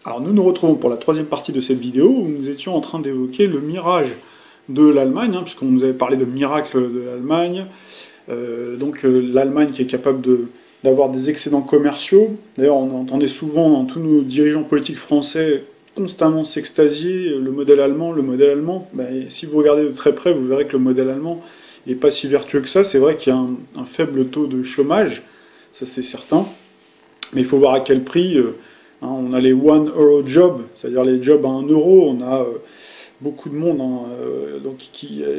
Alors nous nous retrouvons pour la troisième partie de cette vidéo où nous étions en train d'évoquer le mirage de l'Allemagne, puisqu'on nous avait parlé de miracle de l'Allemagne, l'Allemagne qui est capable d'avoir des excédents commerciaux. D'ailleurs on entendait souvent dans tous nos dirigeants politiques français constamment s'extasier, le modèle allemand, le modèle allemand. Si vous regardez de très près, vous verrez que le modèle allemand n'est pas si vertueux que ça. C'est vrai qu'il y a un faible taux de chômage, ça c'est certain, mais il faut voir à quel prix. On a les 1 euro jobs, c'est-à-dire les jobs à 1 euro. On a beaucoup de monde,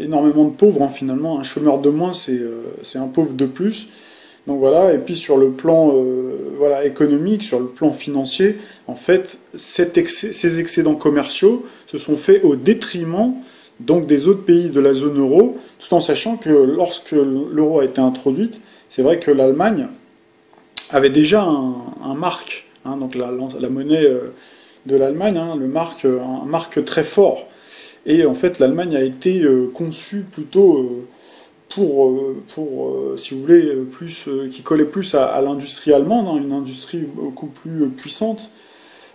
énormément de pauvres finalement. Un chômeur de moins, c'est un pauvre de plus. Donc voilà. Et puis sur le plan économique, sur le plan financier, en fait, ces excédents commerciaux se sont faits au détriment donc des autres pays de la zone euro, tout en sachant que lorsque l'euro a été introduite, c'est vrai que l'Allemagne avait déjà un marque. Donc la monnaie de l'Allemagne, un marque très fort. Et en fait, l'Allemagne a été conçue plutôt pour si vous voulez, qui collait plus à l'industrie allemande, une industrie beaucoup plus puissante.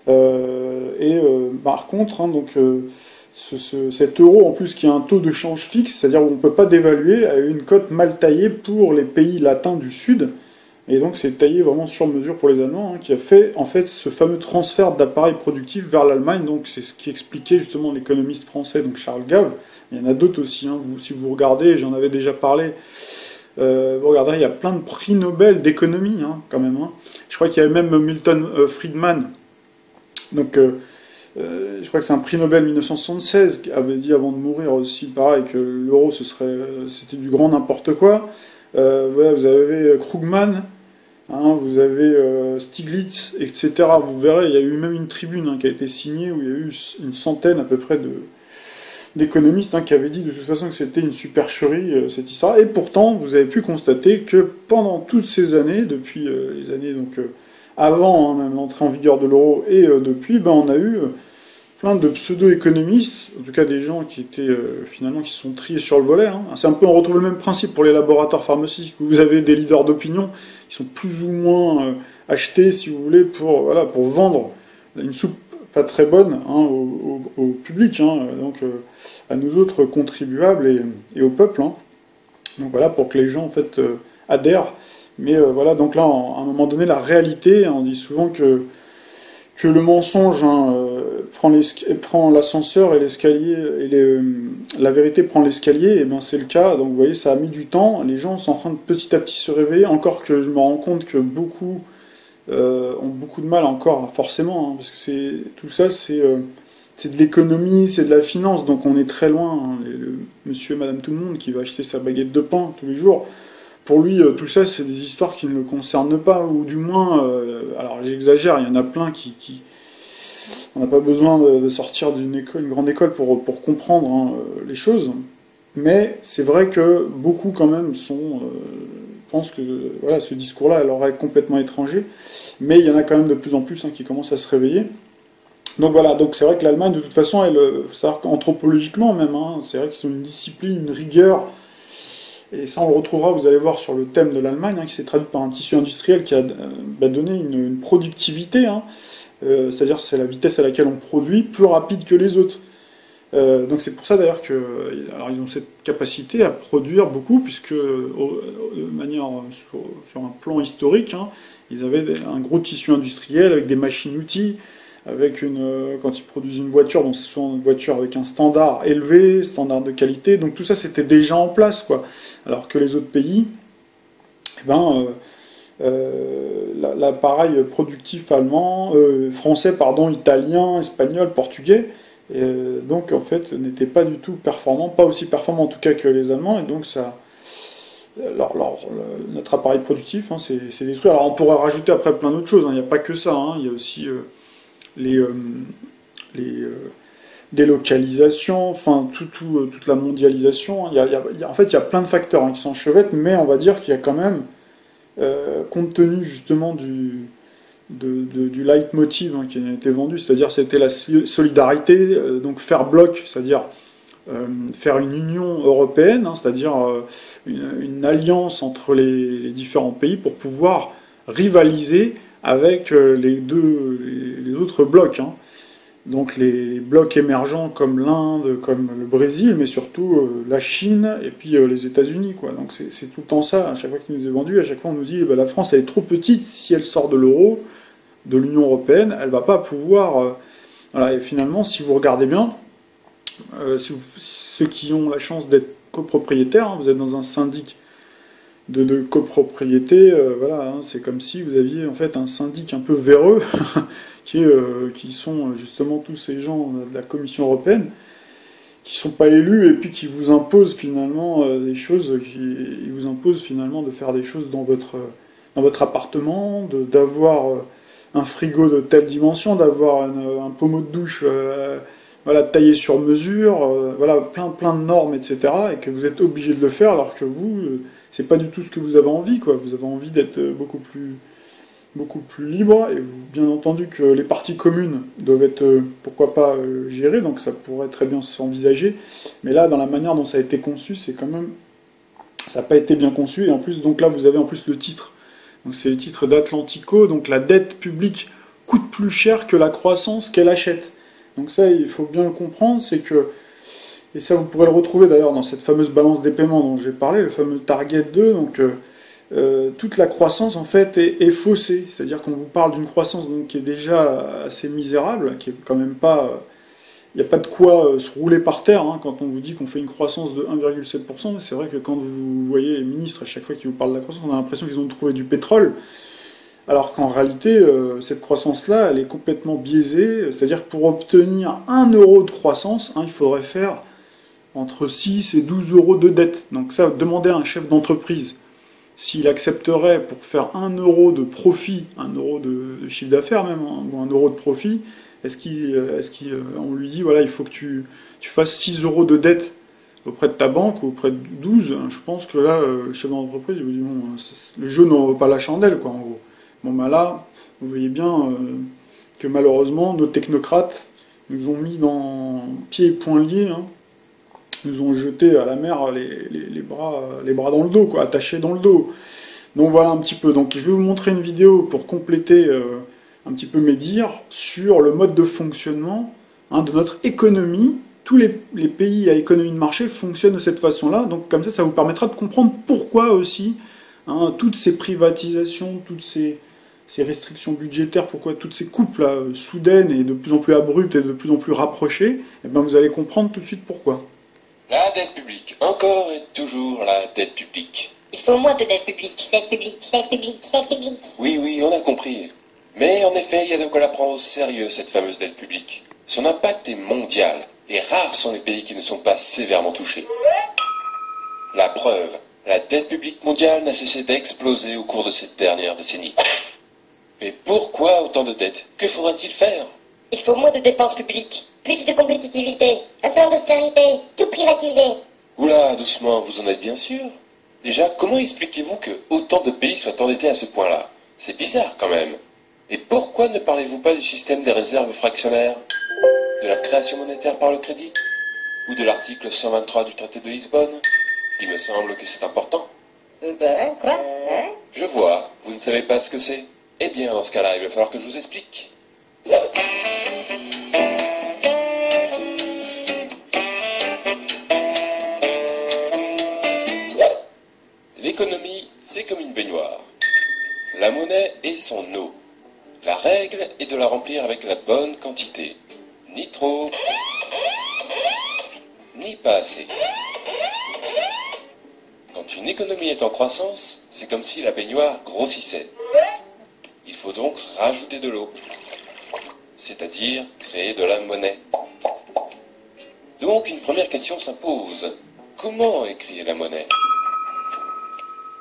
Par contre, cet euro, en plus, qui a un taux de change fixe, c'est-à-dire qu'on ne peut pas dévaluer, a une cote mal taillée pour les pays latins du Sud. Et donc c'est taillé vraiment sur mesure pour les Allemands, qui a fait en fait ce fameux transfert d'appareils productifs vers l'Allemagne. Donc c'est ce qui expliquait justement l'économiste français, donc Charles Gave. Il y en a d'autres aussi. Si vous regardez, j'en avais déjà parlé. Vous regarderez, il y a plein de prix Nobel d'économie quand même. Je crois qu'il y avait même Milton Friedman. Donc je crois que c'est un prix Nobel 1976 qui avait dit avant de mourir aussi, pareil, que l'euro c'était du grand n'importe quoi. Vous avez Krugman, vous avez Stiglitz, etc. Vous verrez, il y a eu même une tribune qui a été signée où il y a eu une centaine à peu près d'économistes qui avaient dit de toute façon que c'était une supercherie cette histoire. Et pourtant, vous avez pu constater que pendant toutes ces années, depuis les années avant même l'entrée en vigueur de l'euro et depuis, on a eu plein de pseudo-économistes, en tout cas des gens qui étaient finalement qui sont triés sur le volet. C'est un peu, on retrouve le même principe pour les laboratoires pharmaceutiques où vous avez des leaders d'opinion qui sont plus ou moins achetés, si vous voulez, pour vendre une soupe pas très bonne au public, à nous autres contribuables et au peuple. Donc voilà, pour que les gens en fait adhèrent. Mais donc là, à un moment donné, la réalité, on dit souvent que le mensonge prend l'ascenseur et l'escalier, et la vérité prend l'escalier, et bien c'est le cas. Donc vous voyez, ça a mis du temps. Les gens sont en train de petit à petit se réveiller. Encore que je me rends compte que beaucoup ont beaucoup de mal encore, forcément, parce que tout ça, c'est de l'économie, c'est de la finance. Donc on est très loin. Le monsieur et madame tout le monde qui va acheter sa baguette de pain tous les jours. Pour lui, tout ça, c'est des histoires qui ne le concernent pas, ou du moins, alors j'exagère, il y en a plein on n'a pas besoin de sortir d'une grande école pour comprendre les choses, mais c'est vrai que beaucoup quand même pensent que ce discours-là leur est complètement étranger, mais il y en a quand même de plus en plus qui commencent à se réveiller. Donc voilà, donc c'est vrai que l'Allemagne, de toute façon, faut savoir qu'anthropologiquement même, c'est vrai qu'ils ont une discipline, une rigueur. Et ça, on le retrouvera, vous allez voir, sur le thème de l'Allemagne, qui s'est traduit par un tissu industriel qui a donné une productivité, c'est-à-dire c'est la vitesse à laquelle on produit plus rapide que les autres. Donc c'est pour ça d'ailleurs ils ont cette capacité à produire beaucoup, puisque de manière sur un plan historique, ils avaient un gros tissu industriel avec des machines-outils, avec quand ils produisent une voiture, donc c'est souvent une voiture avec un standard élevé, standard de qualité, donc tout ça c'était déjà en place, alors que les autres pays, l'appareil productif français, italien, espagnol, portugais, donc en fait n'était pas du tout performant, pas aussi performant en tout cas que les Allemands, et donc ça, notre appareil productif c'est détruit. Alors on pourrait rajouter après plein d'autres choses, il n'y a pas que ça, il y a aussi les délocalisations, toute la mondialisation. En fait, il y a plein de facteurs qui s'enchevêtrent, mais on va dire qu'il y a quand même, compte tenu justement du leitmotiv qui a été vendu, c'est-à-dire c'était la solidarité, donc faire bloc, c'est-à-dire faire une union européenne, c'est-à-dire une alliance entre les différents pays pour pouvoir rivaliser avec les autres blocs, hein. Donc les blocs émergents comme l'Inde, comme le Brésil, mais surtout la Chine et puis les États-Unis, quoi. Donc c'est tout le temps ça. À chaque fois qu'il nous est vendu, à chaque fois on nous dit la France elle est trop petite, si elle sort de l'euro, de l'Union européenne, elle va pas pouvoir. Voilà. Et finalement, si vous regardez bien, ceux qui ont la chance d'être copropriétaires, hein, vous êtes dans un syndic de copropriété, voilà, hein, c'est comme si vous aviez en fait un syndic un peu véreux qui sont justement tous ces gens de la Commission européenne qui sont pas élus et puis qui vous imposent finalement des choses, ils vous imposent finalement de faire des choses dans votre appartement, d'avoir un frigo de telle dimension, d'avoir un pommeau de douche voilà, taillé sur mesure, voilà, plein de normes, etc. Et que vous êtes obligé de le faire alors que vous, c'est pas du tout ce que vous avez envie, quoi. Vous avez envie d'être beaucoup plus libre, et bien entendu que les parties communes doivent être, pourquoi pas, gérées, donc ça pourrait très bien s'envisager. Mais là, dans la manière dont ça a été conçu, c'est quand même, ça n'a pas été bien conçu, et en plus, donc là, vous avez en plus le titre. Donc c'est le titre d'Atlantico, donc la dette publique coûte plus cher que la croissance qu'elle achète. Donc ça, il faut bien le comprendre, c'est que, et ça vous pourrez le retrouver d'ailleurs dans cette fameuse balance des paiements dont j'ai parlé, le fameux Target 2, donc toute la croissance en fait est faussée. C'est-à-dire qu'on vous parle d'une croissance donc, qui est déjà assez misérable, qui est quand même pas... Il n'y a pas de quoi se rouler par terre hein, quand on vous dit qu'on fait une croissance de 1,7%. C'est vrai que quand vous voyez les ministres à chaque fois qu'ils vous parlent de la croissance, on a l'impression qu'ils ont trouvé du pétrole. Alors qu'en réalité, cette croissance-là, elle est complètement biaisée. C'est-à-dire que pour obtenir 1 euro de croissance, hein, il faudrait faire entre 6 et 12 euros de dette. Donc ça, demandez à un chef d'entreprise s'il accepterait pour faire 1 euro de profit, 1 euro de chiffre d'affaires même, hein, ou 1 euro de profit, est-ce qu'on lui dit, voilà, il faut que tu fasses 6 euros de dette auprès de ta banque ou auprès de 12, je pense que là, le chef d'entreprise, il vous dit, bon, le jeu n'en vaut pas la chandelle, quoi, en gros. Bon, ben là, vous voyez bien que malheureusement, nos technocrates nous ont mis dans pieds et poings liés, hein, nous ont jeté à la mer les bras dans le dos, quoi, attachés dans le dos. Donc voilà un petit peu. Donc je vais vous montrer une vidéo pour compléter un petit peu mes dires sur le mode de fonctionnement hein, de notre économie. Tous les pays à économie de marché fonctionnent de cette façon-là. Donc comme ça vous permettra de comprendre pourquoi aussi hein, toutes ces privatisations, toutes ces restrictions budgétaires, pourquoi toutes ces coupes là, soudaines et de plus en plus abruptes et de plus en plus rapprochées, et ben vous allez comprendre tout de suite pourquoi. La dette publique, encore et toujours la dette publique. Il faut moins de dette publique. Dette publique, dette publique, dette publique. Oui, on a compris. Mais en effet, il y a de quoi la prendre au sérieux, cette fameuse dette publique. Son impact est mondial, et rares sont les pays qui ne sont pas sévèrement touchés. La preuve, la dette publique mondiale n'a cessé d'exploser au cours de cette dernière décennie. Mais pourquoi autant de dettes? Que faudra-t-il faire? Il faut moins de dépenses publiques, plus de compétitivité, un plan d'austérité, tout privatiser. Oula, doucement, vous en êtes bien sûr? Déjà, comment expliquez-vous que autant de pays soient endettés à ce point-là? C'est bizarre quand même. Et pourquoi ne parlez-vous pas du système des réserves fractionnaires? De la création monétaire par le crédit? Ou de l'article 123 du traité de Lisbonne? Il me semble que c'est important. Ben, quoi hein? Je vois, vous ne savez pas ce que c'est. Eh bien, dans ce cas-là, il va falloir que je vous explique. L'économie, c'est comme une baignoire. La monnaie est son eau. La règle est de la remplir avec la bonne quantité. Ni trop, ni pas assez. Quand une économie est en croissance, c'est comme si la baignoire grossissait. Il faut donc rajouter de l'eau, c'est-à-dire créer de la monnaie. Donc une première question s'impose. Comment est créée la monnaie?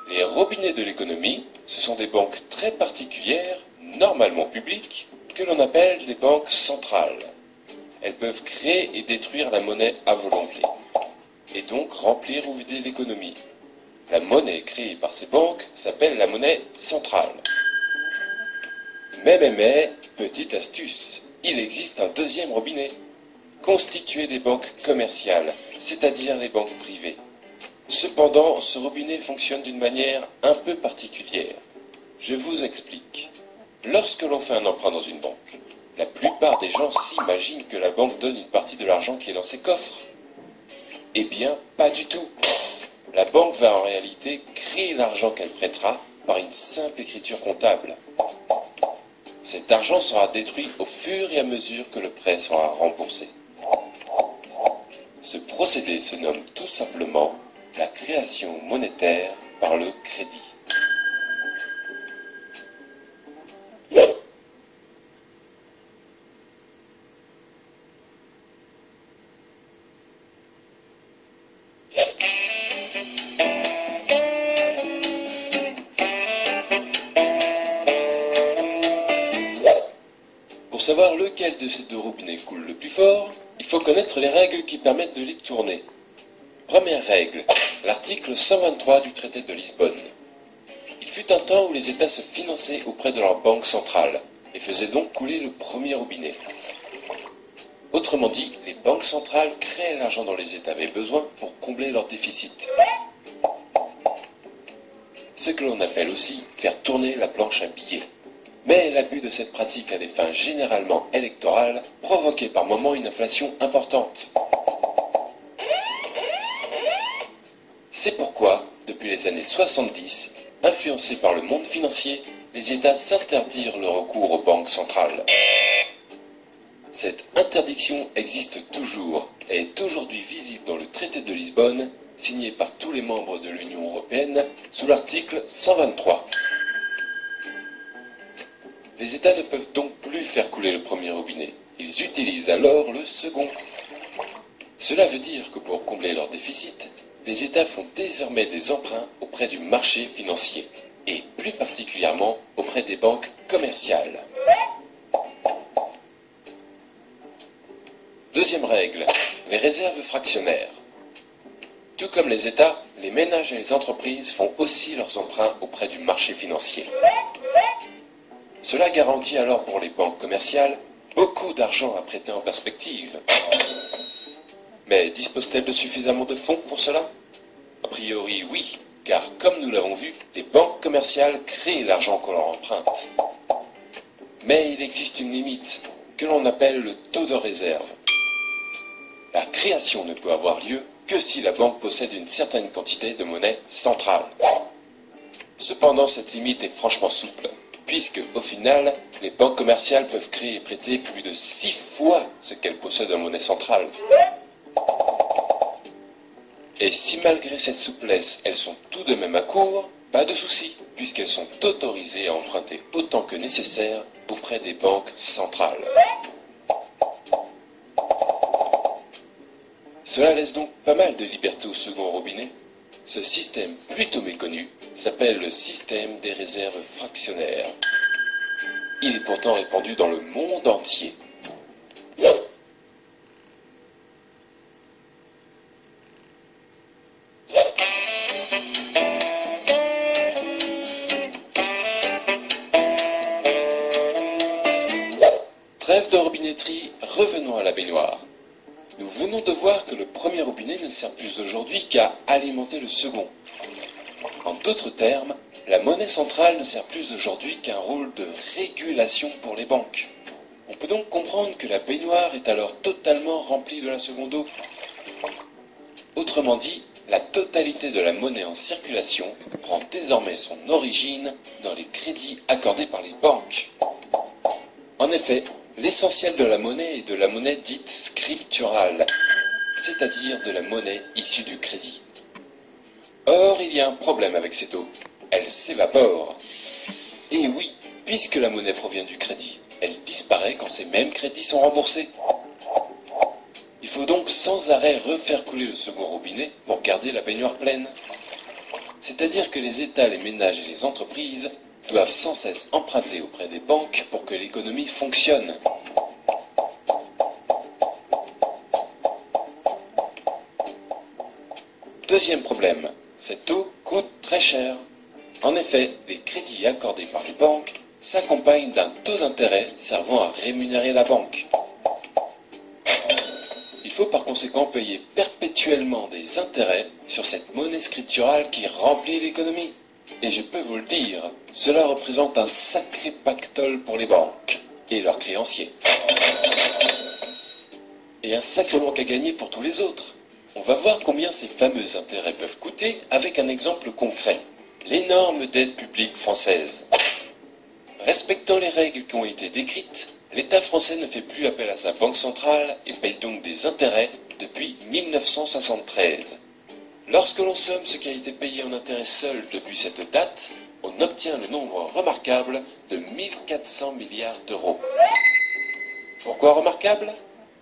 Les robinets de l'économie, ce sont des banques très particulières, normalement publiques, que l'on appelle les banques centrales. Elles peuvent créer et détruire la monnaie à volonté, et donc remplir ou vider l'économie. La monnaie créée par ces banques s'appelle la monnaie centrale. Mais, petite astuce, il existe un deuxième robinet, constitué des banques commerciales, c'est-à-dire les banques privées. Cependant, ce robinet fonctionne d'une manière un peu particulière. Je vous explique. Lorsque l'on fait un emprunt dans une banque, la plupart des gens s'imaginent que la banque donne une partie de l'argent qui est dans ses coffres. Eh bien, pas du tout. La banque va en réalité créer l'argent qu'elle prêtera par une simple écriture comptable. Cet argent sera détruit au fur et à mesure que le prêt sera remboursé. Ce procédé se nomme tout simplement la création monétaire par le crédit. Pour savoir lequel de ces deux robinets coule le plus fort, il faut connaître les règles qui permettent de les tourner. Première règle, l'article 123 du traité de Lisbonne. Il fut un temps où les États se finançaient auprès de leur banque centrale et faisaient donc couler le premier robinet. Autrement dit, les banques centrales créaient l'argent dont les États avaient besoin pour combler leur déficit. Ce que l'on appelle aussi faire tourner la planche à billets. Mais l'abus de cette pratique à des fins généralement électorales provoquait par moments une inflation importante. C'est pourquoi, depuis les années 70, influencés par le monde financier, les États s'interdirent le recours aux banques centrales. Cette interdiction existe toujours et est aujourd'hui visible dans le traité de Lisbonne, signé par tous les membres de l'Union européenne, sous l'article 123. Les États ne peuvent donc plus faire couler le premier robinet. Ils utilisent alors le second. Cela veut dire que pour combler leur déficit, les États font désormais des emprunts auprès du marché financier, et plus particulièrement auprès des banques commerciales. Deuxième règle, les réserves fractionnaires. Tout comme les États, les ménages et les entreprises font aussi leurs emprunts auprès du marché financier. Cela garantit alors pour les banques commerciales beaucoup d'argent à prêter en perspective. Mais disposent-elles de suffisamment de fonds pour cela? A priori oui, car comme nous l'avons vu, les banques commerciales créent l'argent qu'on leur emprunte. Mais il existe une limite, que l'on appelle le taux de réserve. La création ne peut avoir lieu que si la banque possède une certaine quantité de monnaie centrale. Cependant, cette limite est franchement souple, puisque, au final, les banques commerciales peuvent créer et prêter plus de 6 fois ce qu'elles possèdent en monnaie centrale. Et si malgré cette souplesse, elles sont tout de même à court, pas de souci, puisqu'elles sont autorisées à emprunter autant que nécessaire auprès des banques centrales. Cela laisse donc pas mal de liberté au second robinet. Ce système plutôt méconnu s'appelle le système des réserves fractionnaires. Il est pourtant répandu dans le monde entier. Trêve de robinetterie, revenons à la baignoire. Nous venons de voir que le premier robinet ne sert plus aujourd'hui qu'à alimenter le second. En d'autres termes, la monnaie centrale ne sert plus aujourd'hui qu'un rôle de régulation pour les banques. On peut donc comprendre que la baignoire est alors totalement remplie de la seconde eau. Autrement dit, la totalité de la monnaie en circulation prend désormais son origine dans les crédits accordés par les banques. En effet, l'essentiel de la monnaie est de la monnaie dite scripturale, c'est-à-dire de la monnaie issue du crédit. Or, il y a un problème avec cette eau. Elle s'évapore. Et oui, puisque la monnaie provient du crédit, elle disparaît quand ces mêmes crédits sont remboursés. Il faut donc sans arrêt refaire couler le second robinet pour garder la baignoire pleine. C'est-à-dire que les États, les ménages et les entreprises doivent sans cesse emprunter auprès des banques pour que l'économie fonctionne. Deuxième problème, cette eau coûte très cher. En effet, les crédits accordés par les banques s'accompagnent d'un taux d'intérêt servant à rémunérer la banque. Il faut par conséquent payer perpétuellement des intérêts sur cette monnaie scripturale qui remplit l'économie. Et je peux vous le dire, cela représente un sacré pactole pour les banques et leurs créanciers. Et un sacré manque à gagner pour tous les autres. On va voir combien ces fameux intérêts peuvent coûter avec un exemple concret. L'énorme dette publique française. Respectant les règles qui ont été décrites, l'État français ne fait plus appel à sa banque centrale et paye donc des intérêts depuis 1973. Lorsque l'on somme ce qui a été payé en intérêts seul depuis cette date, on obtient le nombre remarquable de 1400 milliards d'euros. Pourquoi remarquable ?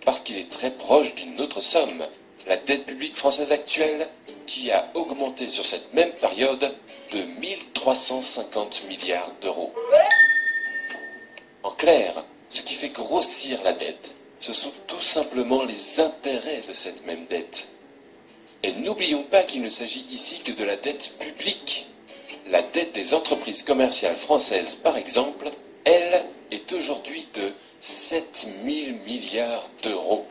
Parce qu'il est très proche d'une autre somme, la dette publique française actuelle, qui a augmenté sur cette même période de 1350 milliards d'euros. En clair, ce qui fait grossir la dette, ce sont tout simplement les intérêts de cette même dette. Et n'oublions pas qu'il ne s'agit ici que de la dette publique. La dette des entreprises commerciales françaises, par exemple, elle, est aujourd'hui de 7 000 milliards d'euros.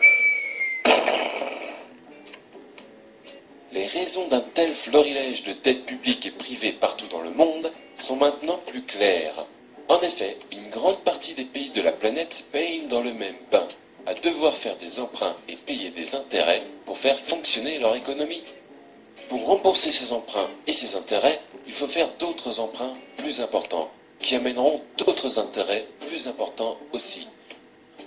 Les raisons d'un tel florilège de dettes publiques et privées partout dans le monde sont maintenant plus claires. En effet, une grande partie des pays de la planète baignent dans le même bain, à devoir faire des emprunts et payer des intérêts pour faire fonctionner leur économie. Pour rembourser ces emprunts et ces intérêts, il faut faire d'autres emprunts plus importants, qui amèneront d'autres intérêts plus importants aussi.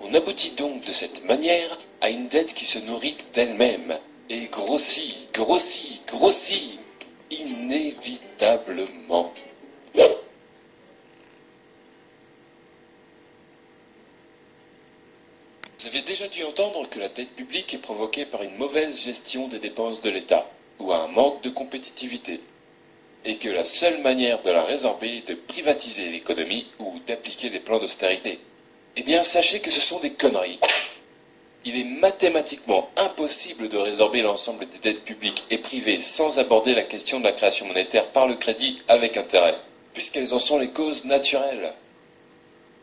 On aboutit donc de cette manière à une dette qui se nourrit d'elle-même et grossit, grossit, grossit, inévitablement. Vous avez déjà dû entendre que la dette publique est provoquée par une mauvaise gestion des dépenses de l'État ou un manque de compétitivité, et que la seule manière de la résorber est de privatiser l'économie ou d'appliquer des plans d'austérité. Eh bien, sachez que ce sont des conneries. Il est mathématiquement impossible de résorber l'ensemble des dettes publiques et privées sans aborder la question de la création monétaire par le crédit avec intérêt, puisqu'elles en sont les causes naturelles.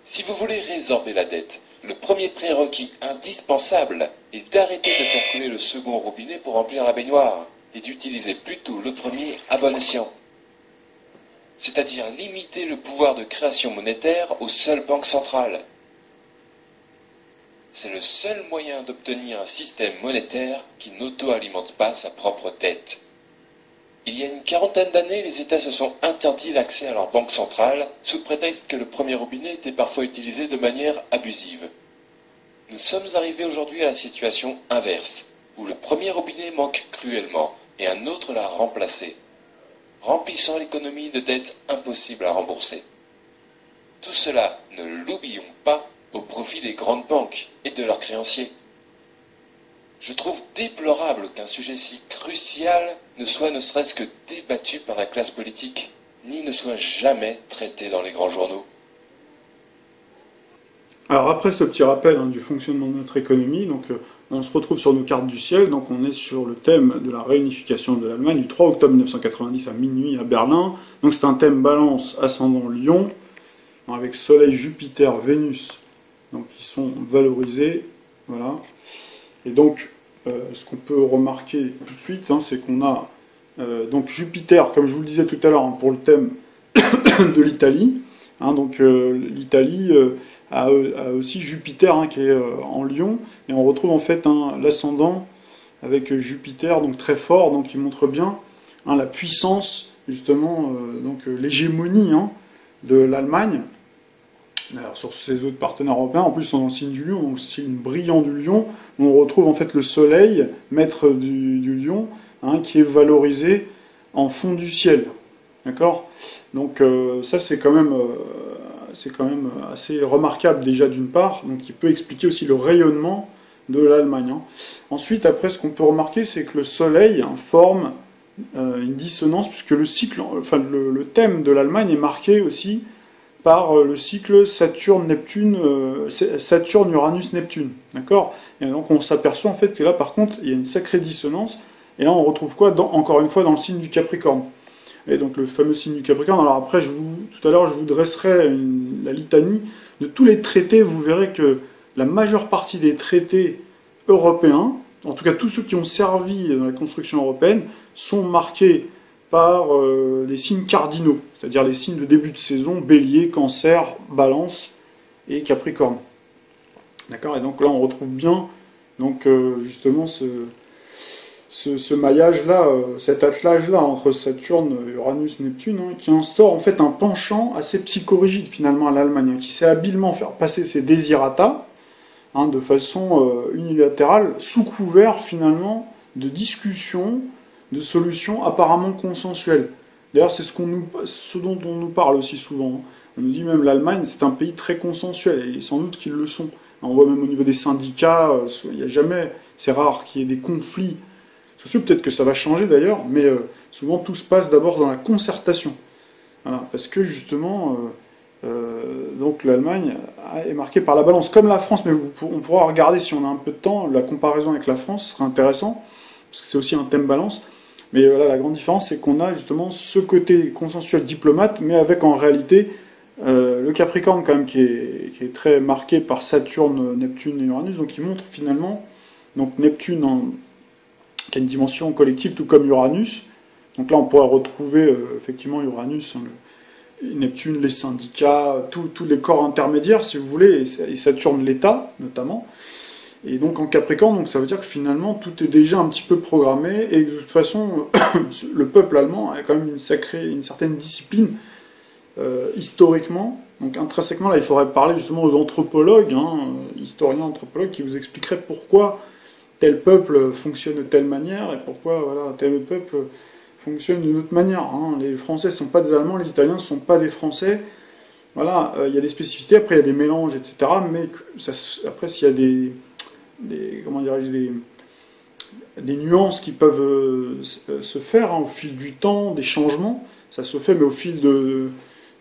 Si vous voulez résorber la dette, le premier prérequis indispensable est d'arrêter de faire couler le second robinet pour remplir la baignoire et d'utiliser plutôt le premier à bon escient. C'est-à-dire limiter le pouvoir de création monétaire aux seules banques centrales. C'est le seul moyen d'obtenir un système monétaire qui n'auto-alimente pas sa propre dette. Il y a une quarantaine d'années, les États se sont interdits l'accès à leur banque centrale sous prétexte que le premier robinet était parfois utilisé de manière abusive. Nous sommes arrivés aujourd'hui à la situation inverse, où le premier robinet manque cruellement et un autre l'a remplacé, remplissant l'économie de dettes impossibles à rembourser. Tout cela, ne l'oublions pas, au profit des grandes banques et de leurs créanciers. Je trouve déplorable qu'un sujet si crucial ne soit ne serait-ce que débattu par la classe politique, ni ne soit jamais traité dans les grands journaux. Alors après ce petit rappel du fonctionnement de notre économie, donc on se retrouve sur nos cartes du ciel, donc on est sur le thème de la réunification de l'Allemagne du 3 octobre 1990 à minuit à Berlin. Donc c'est un thème balance ascendant Lion, avec Soleil, Jupiter, Vénus, donc qui sont valorisés, voilà. Et donc ce qu'on peut remarquer tout de suite, c'est qu'on a donc Jupiter, comme je vous le disais tout à l'heure, pour le thème de l'Italie. Donc l'Italie a aussi Jupiter qui est en Lion, et on retrouve en fait l'ascendant avec Jupiter, donc très fort, donc il montre bien la puissance, justement, donc l'hégémonie de l'Allemagne. Alors, sur ses autres partenaires européens, en plus, sont dans le signe du Lion, donc le signe brillant du Lion, on retrouve en fait le Soleil, maître du Lion, qui est valorisé en fond du ciel. D'accord ? Donc ça, c'est quand même assez remarquable déjà d'une part, donc il peut expliquer aussi le rayonnement de l'Allemagne. Ensuite, après, ce qu'on peut remarquer, c'est que le Soleil forme une dissonance, puisque le cycle, le thème de l'Allemagne est marqué aussi par le cycle Saturne-Uranus-Neptune. D'accord ? Et donc on s'aperçoit en fait que là, par contre, il y a une sacrée dissonance. Et là, on retrouve quoi encore une fois dans le signe du Capricorne. Et donc le fameux signe du Capricorne. Alors après, tout à l'heure, je vous dresserai la litanie de tous les traités. Vous verrez que la majeure partie des traités européens, en tout cas tous ceux qui ont servi dans la construction européenne, sont marqués par les signes cardinaux, c'est-à-dire les signes de début de saison, Bélier, Cancer, Balance et Capricorne. D'accord? Et donc là, on retrouve bien donc, justement ce maillage-là, cet attelage-là entre Saturne, Uranus, Neptune, hein, qui instaure en fait un penchant assez psychorigide finalement à l'Allemagne, hein, qui sait habilement faire passer ses désirata hein, de façon unilatérale, sous couvert finalement de discussions, de solutions apparemment consensuelles. D'ailleurs, c'est ce dont on nous parle aussi souvent. Hein. On nous dit même l'Allemagne, c'est un pays très consensuel, et sans doute qu'ils le sont. On voit même au niveau des syndicats, il n'y a jamais, c'est rare qu'il y ait des conflits sociaux, peut-être que ça va changer d'ailleurs, mais souvent tout se passe d'abord dans la concertation. Voilà, parce que justement, donc l'Allemagne est marquée par la balance, comme la France, mais on pourra regarder si on a un peu de temps, la comparaison avec la France sera intéressant, parce que c'est aussi un thème balance. Mais voilà, la grande différence, c'est qu'on a justement ce côté consensuel diplomate, mais avec en réalité le Capricorne quand même qui est très marqué par Saturne, Neptune et Uranus, donc qui montre finalement donc Neptune qui a une dimension collective, tout comme Uranus. Donc là, on pourrait retrouver effectivement Uranus, hein, Neptune, les syndicats, tous les corps intermédiaires, si vous voulez, et Saturne, l'État, notamment. Et donc en Capricorne, donc ça veut dire que finalement, tout est déjà un petit peu programmé, et de toute façon, le peuple allemand a quand même une certaine discipline, historiquement. Donc intrinsèquement, là, il faudrait parler justement aux anthropologues, hein, historiens, anthropologues, qui vous expliqueraient pourquoi tel peuple fonctionne de telle manière et pourquoi voilà, tel autre peuple fonctionne d'une autre manière. Hein. Les Français ne sont pas des Allemands, les Italiens ne sont pas des Français. Voilà, il y a des spécificités, après il y a des mélanges, etc. Mais après, s'il y a des nuances qui peuvent se faire hein, au fil du temps, des changements, ça se fait, mais au fil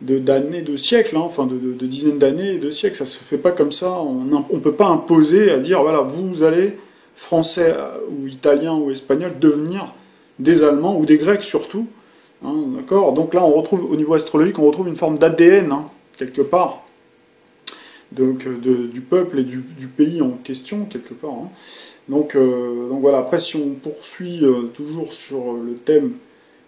d'années, de siècles, hein, enfin de dizaines d'années et de siècles, ça se fait pas comme ça. On ne peut pas imposer à dire voilà, vous allez Français ou Italiens ou Espagnols devenir des Allemands ou des Grecs surtout. Hein, d'accord. Donc là, on retrouve au niveau astrologique, on retrouve une forme d'ADN hein, quelque part, donc du peuple et du pays en question quelque part. Hein. Donc voilà. Après, si on poursuit toujours sur le thème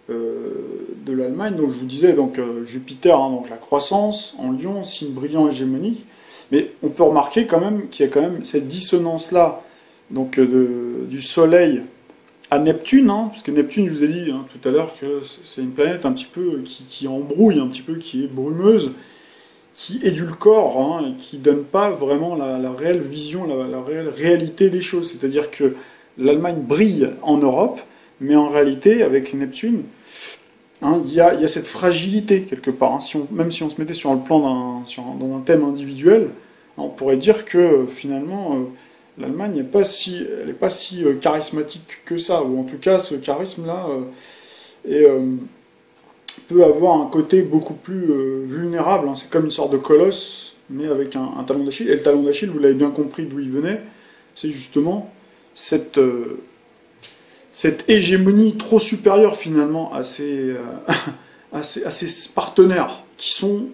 de l'Allemagne, donc je vous disais donc Jupiter, hein, donc la croissance en Lion, signe brillant hégémonique, mais on peut remarquer quand même qu'il y a quand même cette dissonance là. Donc du Soleil à Neptune, hein, parce que Neptune, je vous ai dit hein, tout à l'heure que c'est une planète un petit peu qui embrouille, un petit peu qui est brumeuse, qui édulcore, hein, et qui donne pas vraiment la réelle vision, la réelle réalité des choses. C'est-à-dire que l'Allemagne brille en Europe, mais en réalité, avec Neptune, hein, il y a cette fragilité quelque part. Hein, même si on se mettait sur le plan dans un thème individuel, hein, on pourrait dire que finalement l'Allemagne n'est pas si charismatique que ça, ou en tout cas ce charisme-là peut avoir un côté beaucoup plus vulnérable. Hein. C'est comme une sorte de colosse, mais avec un talon d'Achille. Et le talon d'Achille, vous l'avez bien compris d'où il venait, c'est justement cette hégémonie trop supérieure finalement à ses partenaires, qui sont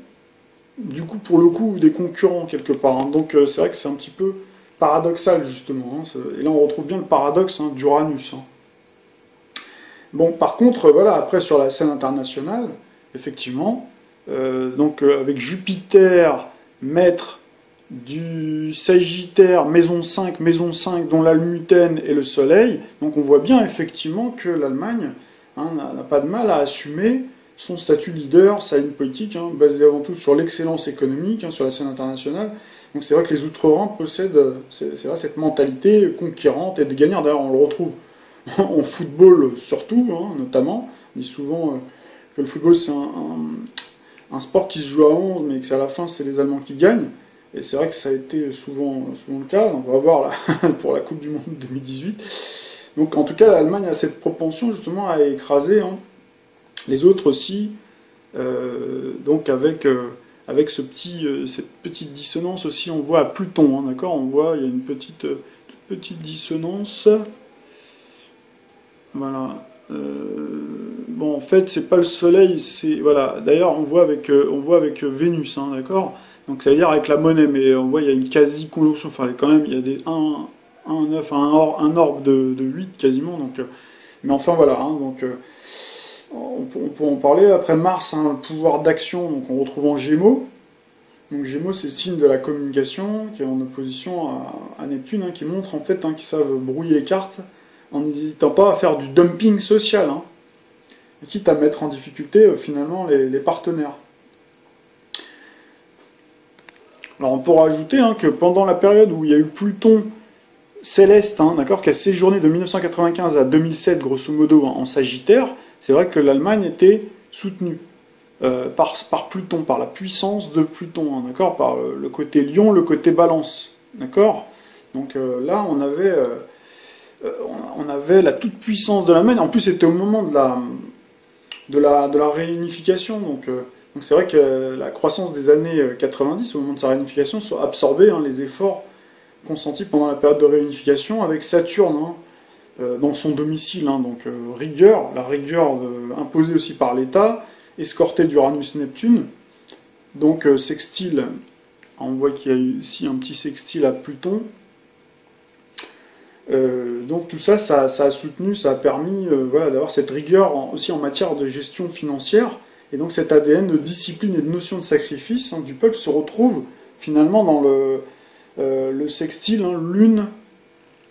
du coup pour le coup des concurrents quelque part. Hein. Donc c'est vrai que c'est un petit peu paradoxal justement, hein. Et là on retrouve bien le paradoxe hein, d'Uranus. Hein. Bon, par contre, voilà, après sur la scène internationale, effectivement, avec Jupiter, maître du Sagittaire, maison 5, dont l'almutène et le Soleil, donc on voit bien effectivement que l'Allemagne hein, n'a pas de mal à assumer son statut de leader, sa ligne politique, hein, basée avant tout sur l'excellence économique, hein, sur la scène internationale. Donc c'est vrai que les Outre-Rhin possèdent c'est vrai, cette mentalité conquérante et de gagnante. D'ailleurs, on le retrouve en football surtout, hein, notamment. On dit souvent que le football c'est un sport qui se joue à 11, mais que à la fin c'est les Allemands qui gagnent. Et c'est vrai que ça a été souvent le cas. On va voir là, pour la Coupe du Monde 2018. Donc en tout cas, l'Allemagne a cette propension justement à écraser hein, les autres aussi. Donc avec cette petite dissonance aussi, on voit à Pluton, hein, d'accord. On voit, il y a une petite dissonance. Voilà. Bon, en fait, c'est pas le Soleil, c'est voilà. D'ailleurs, on voit avec Vénus, hein, d'accord. Donc ça veut dire avec la monnaie, mais on voit il y a une quasi-conjonction. Enfin, quand même, il y a des 1, 9, un orbe de 8 quasiment. Donc, mais enfin voilà. Hein, donc on peut en parler. Après Mars, le pouvoir d'action, donc on retrouve en Gémeaux. Donc Gémeaux, c'est le signe de la communication, qui est en opposition à Neptune, qui montre en fait qu'ils savent brouiller les cartes en n'hésitant pas à faire du dumping social, quitte à mettre en difficulté finalement les partenaires. Alors on peut rajouter que pendant la période où il y a eu Pluton céleste, d'accord, qui a séjourné de 1995 à 2007 grosso modo en Sagittaire, c'est vrai que l'Allemagne était soutenue par Pluton, par la puissance de Pluton, d'accord, par le côté Lion, le côté Balance, d'accord. Donc là on avait la toute puissance de l'Allemagne. En plus c'était au moment de la réunification, donc c'est vrai que la croissance des années 90, au moment de sa réunification, soit absorbée les efforts consentis pendant la période de réunification avec Saturne dans son domicile, donc rigueur, la rigueur imposée aussi par l'État, escortée d'Uranus-Neptune, donc sextile, on voit qu'il y a eu ici un petit sextile à Pluton, donc tout ça, ça a soutenu, ça a permis d'avoir cette rigueur aussi en matière de gestion financière, et donc cet ADN de discipline et de notion de sacrifice du peuple se retrouve finalement dans le sextile, Lune,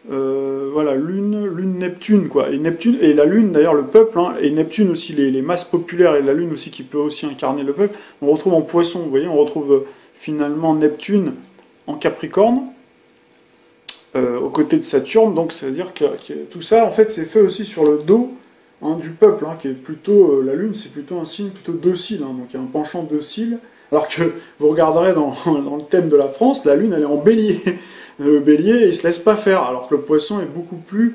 Lune Neptune, quoi. Et Neptune et la Lune, d'ailleurs le peuple, et Neptune aussi, les masses populaires, et la Lune aussi qui peut aussi incarner le peuple, on retrouve en Poisson, vous voyez, on retrouve finalement Neptune en Capricorne, aux côtés de Saturne, donc c'est-à-dire que tout ça, en fait, c'est fait aussi sur le dos du peuple, qui est plutôt, la Lune, c'est plutôt un signe plutôt docile, donc il y a un penchant docile, alors que vous regarderez dans le thème de la France, la Lune, elle est en Bélier. Le Bélier, il se laisse pas faire, alors que le Poisson est beaucoup plus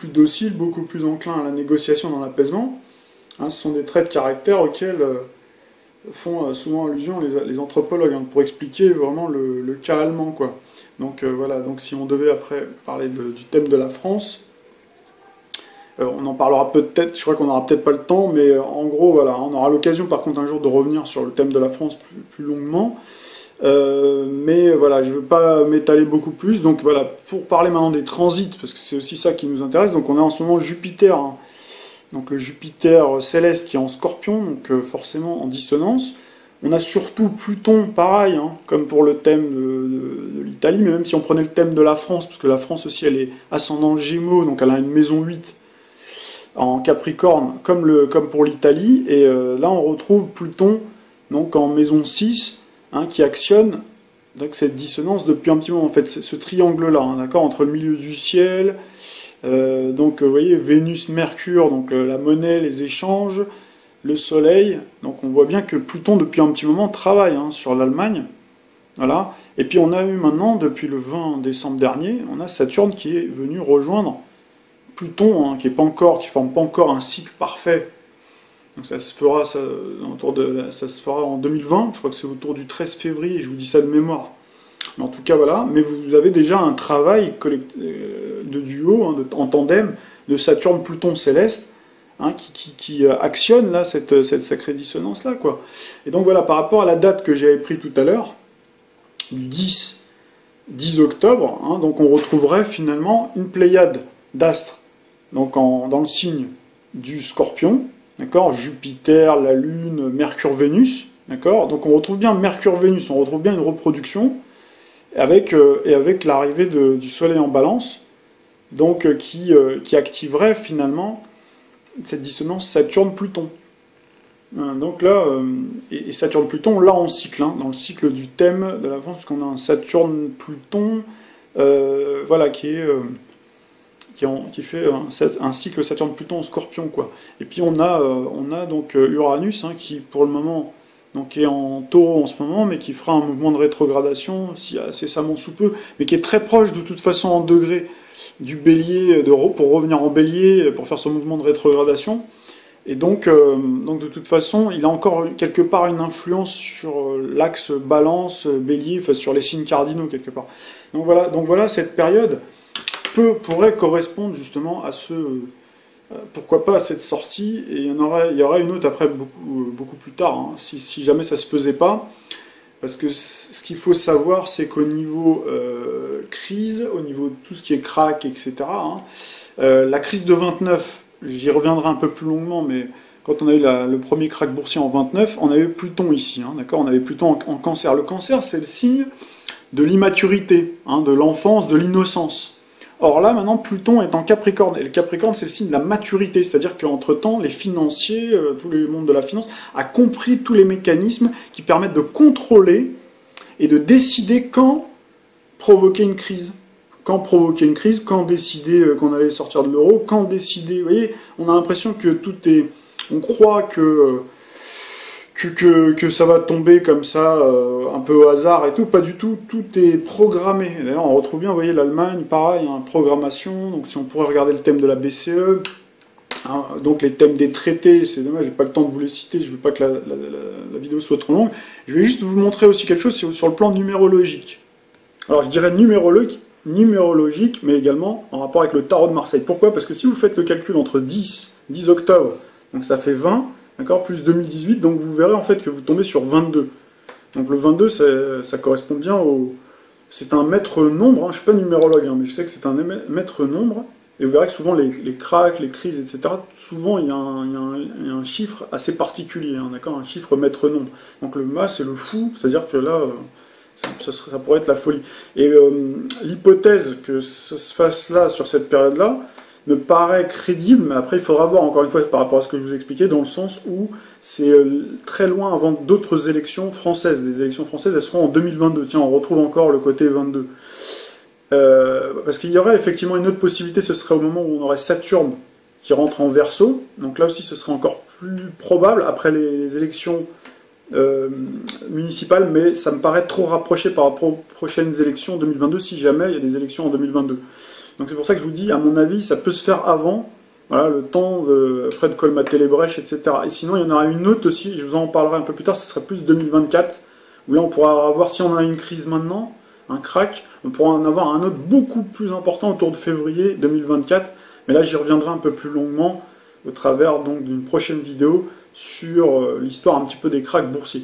docile, beaucoup plus enclin à la négociation dans l'apaisement. Ce sont des traits de caractère auxquels font souvent allusion les anthropologues, pour expliquer vraiment le cas allemand, quoi. Donc voilà, donc si on devait après parler du thème de la France, on en parlera peut-être, je crois qu'on n'aura peut-être pas le temps, mais en gros, voilà, on aura l'occasion par contre un jour de revenir sur le thème de la France plus longuement. Mais voilà, je ne veux pas m'étaler beaucoup plus. Donc voilà, pour parler maintenant des transits, parce que c'est aussi ça qui nous intéresse, donc on a en ce moment Jupiter, donc le Jupiter céleste qui est en Scorpion, donc forcément en dissonance. On a surtout Pluton, pareil, comme pour le thème de l'Italie, mais même si on prenait le thème de la France, parce que la France aussi elle est ascendant Gémeaux, donc elle a une maison 8 en Capricorne, comme pour l'Italie, et là on retrouve Pluton donc en maison 6, qui actionne donc cette dissonance depuis un petit moment, en fait, ce triangle-là, d'accord, entre le milieu du ciel, donc vous voyez, Vénus-Mercure, donc la monnaie, les échanges, le Soleil, donc on voit bien que Pluton, depuis un petit moment, travaille sur l'Allemagne, voilà, et puis on a eu maintenant, depuis le 20 décembre dernier, on a Saturne qui est venu rejoindre Pluton, qui forme pas encore un cycle parfait. Donc ça se fera en 2020, je crois que c'est autour du 13 février, je vous dis ça de mémoire. Mais en tout cas, voilà, mais vous avez déjà un travail de duo, en tandem, de Saturne-Pluton céleste, qui actionne là cette sacrée dissonance-là, quoi. Et donc voilà, par rapport à la date que j'avais prise tout à l'heure, du 10 octobre, donc on retrouverait finalement une pléiade d'astres, donc dans le signe du Scorpion, d'accord, Jupiter, la Lune, Mercure, Vénus, d'accord. Donc on retrouve bien Mercure-Vénus, on retrouve bien une reproduction avec l'arrivée du Soleil en Balance, donc qui activerait finalement cette dissonance Saturne-Pluton. Donc là, et Saturne-Pluton, là en cycle, dans le cycle du thème de la France, parce qu'on a un Saturne-Pluton, qui fait un cycle Saturne-Pluton en Scorpion, quoi. Et puis on a donc Uranus, qui pour le moment donc est en Taureau en ce moment, mais qui fera un mouvement de rétrogradation incessamment sous peu, mais qui est très proche de toute façon en degré du Bélier, pour revenir en Bélier, pour faire son mouvement de rétrogradation. Et donc de toute façon, il a encore quelque part une influence sur l'axe Balance, Bélier, enfin sur les signes cardinaux quelque part. Donc voilà, cette période pourrait correspondre justement à pourquoi pas à cette sortie, et il y aura une autre après beaucoup plus tard, si jamais ça se faisait pas, parce que ce qu'il faut savoir, c'est qu'au niveau crise, au niveau de tout ce qui est crack, etc., la crise de 29 j'y reviendrai un peu plus longuement, mais quand on a eu le premier krach boursier en 29, on avait Pluton ici, hein, d'accord? On avait Pluton en Cancer. Le Cancer, c'est le signe de l'immaturité, hein, de l'enfance, de l'innocence. Or là, maintenant, Pluton est en Capricorne, et le Capricorne, c'est le signe de la maturité, c'est-à-dire qu'entre-temps, les financiers, tout le monde de la finance, a compris tous les mécanismes qui permettent de contrôler et de décider quand provoquer une crise. Quand provoquer une crise, quand décider qu'on allait sortir de l'euro, quand décider... Vous voyez, on a l'impression que tout est... On croit que ça va tomber comme ça, un peu au hasard et tout. Pas du tout, tout est programmé. D'ailleurs, on retrouve bien, vous voyez, l'Allemagne, pareil, hein, programmation. Donc si on pourrait regarder le thème de la BCE, hein, donc les thèmes des traités, c'est dommage, j'ai pas le temps de vous les citer, je veux pas que la vidéo soit trop longue. Je vais juste vous montrer aussi quelque chose sur le plan numérologique. Alors je dirais numérologique, mais également en rapport avec le tarot de Marseille. Pourquoi? Parce que si vous faites le calcul entre 10 octobre, donc ça fait 20, d'accord, plus 2018, donc vous verrez en fait que vous tombez sur 22. Donc le 22, ça correspond bien au... C'est un maître nombre, hein, je ne suis pas numérologue, hein, mais je sais que c'est un maître nombre, et vous verrez que souvent les cracks, les crises, etc., souvent il y a un chiffre assez particulier, hein, d'accord, un chiffre maître nombre. Donc le mas, c'est le fou, c'est-à-dire que là... Ça pourrait être la folie. Et l'hypothèse que ça se fasse là, sur cette période-là, me paraît crédible, mais après il faudra voir encore une fois par rapport à ce que je vous ai expliqué, dans le sens où c'est très loin avant d'autres élections françaises. Les élections françaises, elles seront en 2022. Tiens, on retrouve encore le côté 22. Parce qu'il y aurait effectivement une autre possibilité, ce serait au moment où on aurait Saturne qui rentre en Verseau. Donc là aussi, ce serait encore plus probable après les élections municipales, mais ça me paraît trop rapproché par rapport aux prochaines élections en 2022, si jamais il y a des élections en 2022. Donc c'est pour ça que je vous dis, à mon avis, ça peut se faire avant, voilà, le temps après de colmater les brèches, etc. Et sinon, il y en aura une autre aussi, je vous en parlerai un peu plus tard, ce serait plus 2024, où là on pourra avoir, si on a une crise maintenant, un crack, on pourra en avoir un autre beaucoup plus important autour de février 2024, mais là j'y reviendrai un peu plus longuement, au travers donc d'une prochaine vidéo, sur l'histoire un petit peu des cracks boursiers.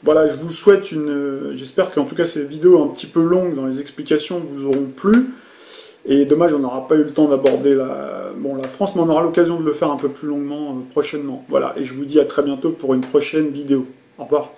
Voilà, je vous souhaite j'espère qu'en tout cas ces vidéos un petit peu longues dans les explications vous auront plu. Et dommage, on n'aura pas eu le temps d'aborder la France, mais on aura l'occasion de le faire un peu plus longuement prochainement. Voilà, et je vous dis à très bientôt pour une prochaine vidéo. Au revoir.